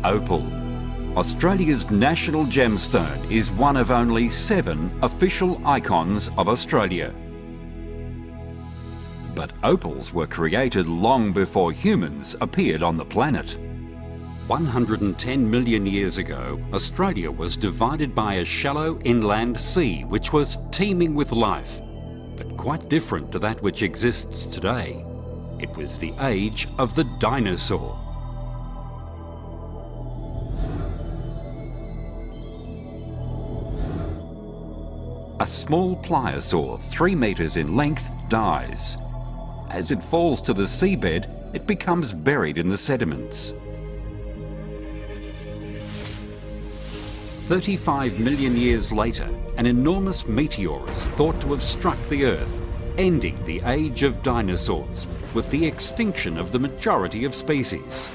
Opal. Australia's national gemstone is one of only 7 official icons of Australia. But opals were created long before humans appeared on the planet. 110 million years ago, Australia was divided by a shallow inland sea which was teeming with life, but quite different to that which exists today. It was the age of the dinosaur. A small pliosaur 3 meters in length dies. As it falls to the seabed, it becomes buried in the sediments. 35 million years later, an enormous meteor is thought to have struck the Earth, ending the age of dinosaurs with the extinction of the majority of species.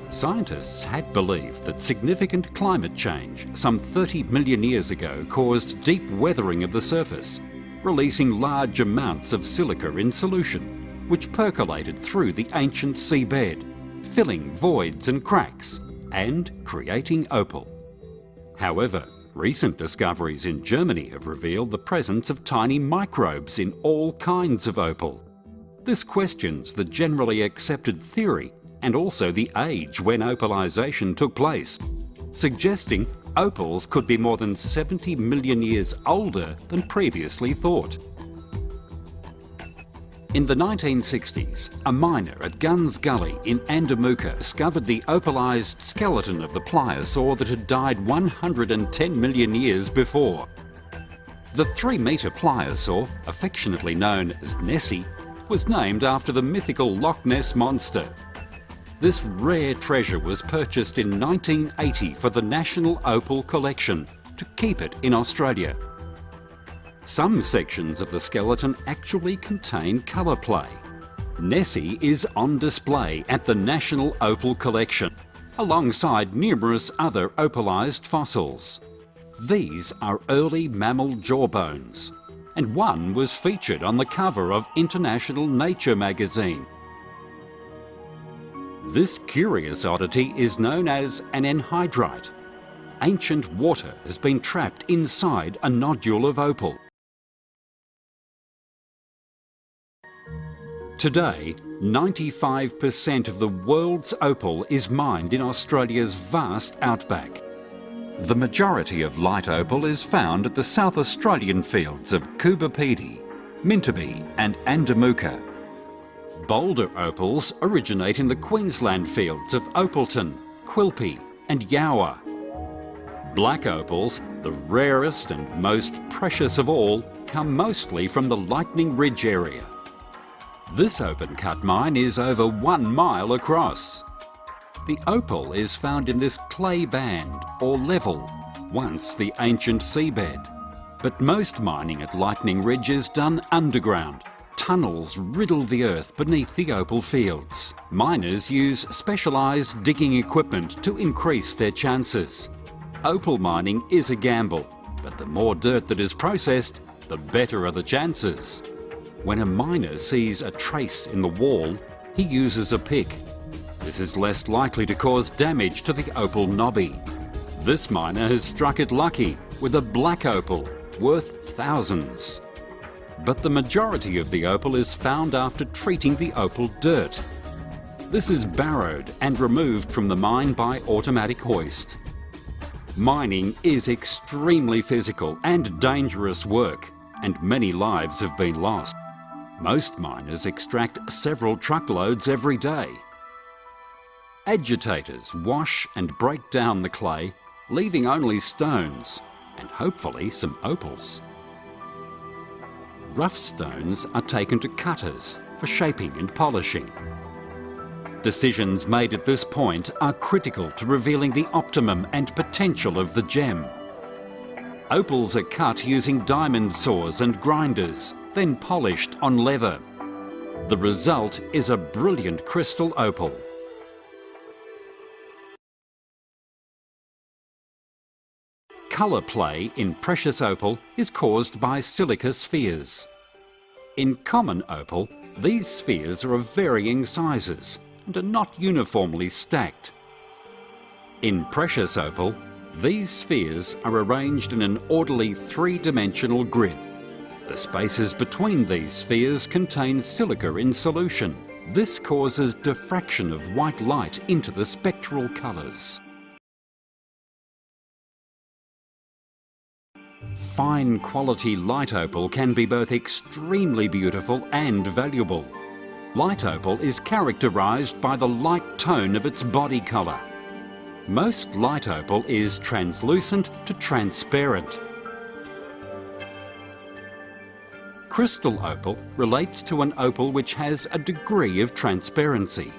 Scientists had believed that significant climate change some 30 million years ago caused deep weathering of the surface, releasing large amounts of silica in solution, which percolated through the ancient seabed, filling voids and cracks and creating opal. However, recent discoveries in Germany have revealed the presence of tiny microbes in all kinds of opal. This questions the generally accepted theory and also the age when opalization took place, suggesting opals could be more than 70 million years older than previously thought. In the 1960s, a miner at Guns Gully in Andamuka discovered the opalized skeleton of the pliosaur that had died 110 million years before. The 3-metre pliosaur, affectionately known as Nessie, was named after the mythical Loch Ness monster. This rare treasure was purchased in 1980 for the National Opal Collection to keep it in Australia. Some sections of the skeleton actually contain colour play. Nessie is on display at the National Opal Collection, alongside numerous other opalised fossils. These are early mammal jawbones, and one was featured on the cover of International Nature magazine. This curious oddity is known as an anhydrite. Ancient water has been trapped inside a nodule of opal. Today, 95% of the world's opal is mined in Australia's vast outback. The majority of light opal is found at the South Australian fields of Coobapedy, Mintabee and Andamuka. Bolder opals originate in the Queensland fields of Opalton, Quilpie and Yower. Black opals, the rarest and most precious of all, come mostly from the Lightning Ridge area. This open-cut mine is over 1 mile across. The opal is found in this clay band or level, once the ancient seabed. But most mining at Lightning Ridge is done underground. Tunnels riddle the earth beneath the opal fields. Miners use specialised digging equipment to increase their chances. Opal mining is a gamble, but the more dirt that is processed, the better are the chances. When a miner sees a trace in the wall, he uses a pick. This is less likely to cause damage to the opal knobby. This miner has struck it lucky with a black opal worth thousands. But the majority of the opal is found after treating the opal dirt. This is barrowed and removed from the mine by automatic hoist. Mining is extremely physical and dangerous work, and many lives have been lost. Most miners extract several truckloads every day. Agitators wash and break down the clay, leaving only stones and hopefully some opals. Rough stones are taken to cutters for shaping and polishing. Decisions made at this point are critical to revealing the optimum and potential of the gem. Opals are cut using diamond saws and grinders, then polished on leather. The result is a brilliant crystal opal. Colour play in precious opal is caused by silica spheres. In common opal, these spheres are of varying sizes and are not uniformly stacked. In precious opal, these spheres are arranged in an orderly three-dimensional grid. The spaces between these spheres contain silica in solution. This causes diffraction of white light into the spectral colours. Fine quality light opal can be both extremely beautiful and valuable. Light opal is characterised by the light tone of its body colour. Most light opal is translucent to transparent. Crystal opal relates to an opal which has a degree of transparency.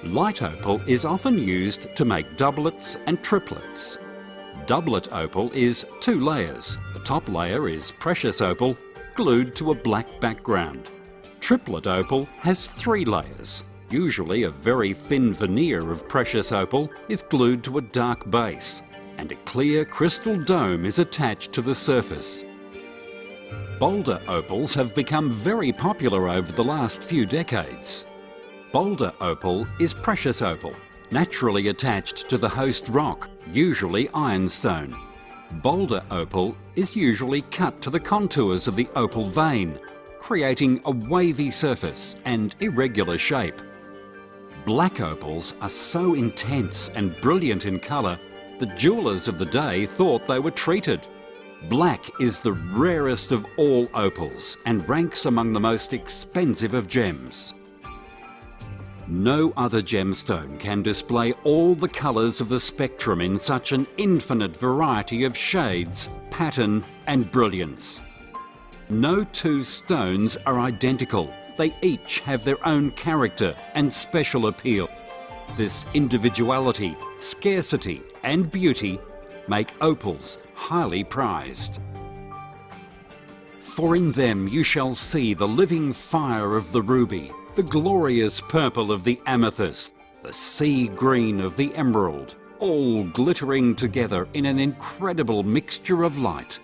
Light opal is often used to make doublets and triplets. Doublet opal is 2 layers. The top layer is precious opal, glued to a black background. Triplet opal has 3 layers. Usually a very thin veneer of precious opal is glued to a dark base, and a clear crystal dome is attached to the surface. Boulder opals have become very popular over the last few decades. Boulder opal is precious opal, naturally attached to the host rock, usually ironstone. Boulder opal is usually cut to the contours of the opal vein, creating a wavy surface and irregular shape. Black opals are so intense and brilliant in colour that jewellers of the day thought they were treated. Black is the rarest of all opals and ranks among the most expensive of gems. No other gemstone can display all the colours of the spectrum in such an infinite variety of shades, pattern and brilliance. No 2 stones are identical. They each have their own character and special appeal. This individuality, scarcity and beauty make opals highly prized. For in them you shall see the living fire of the ruby, the glorious purple of the amethyst, the sea green of the emerald, all glittering together in an incredible mixture of light.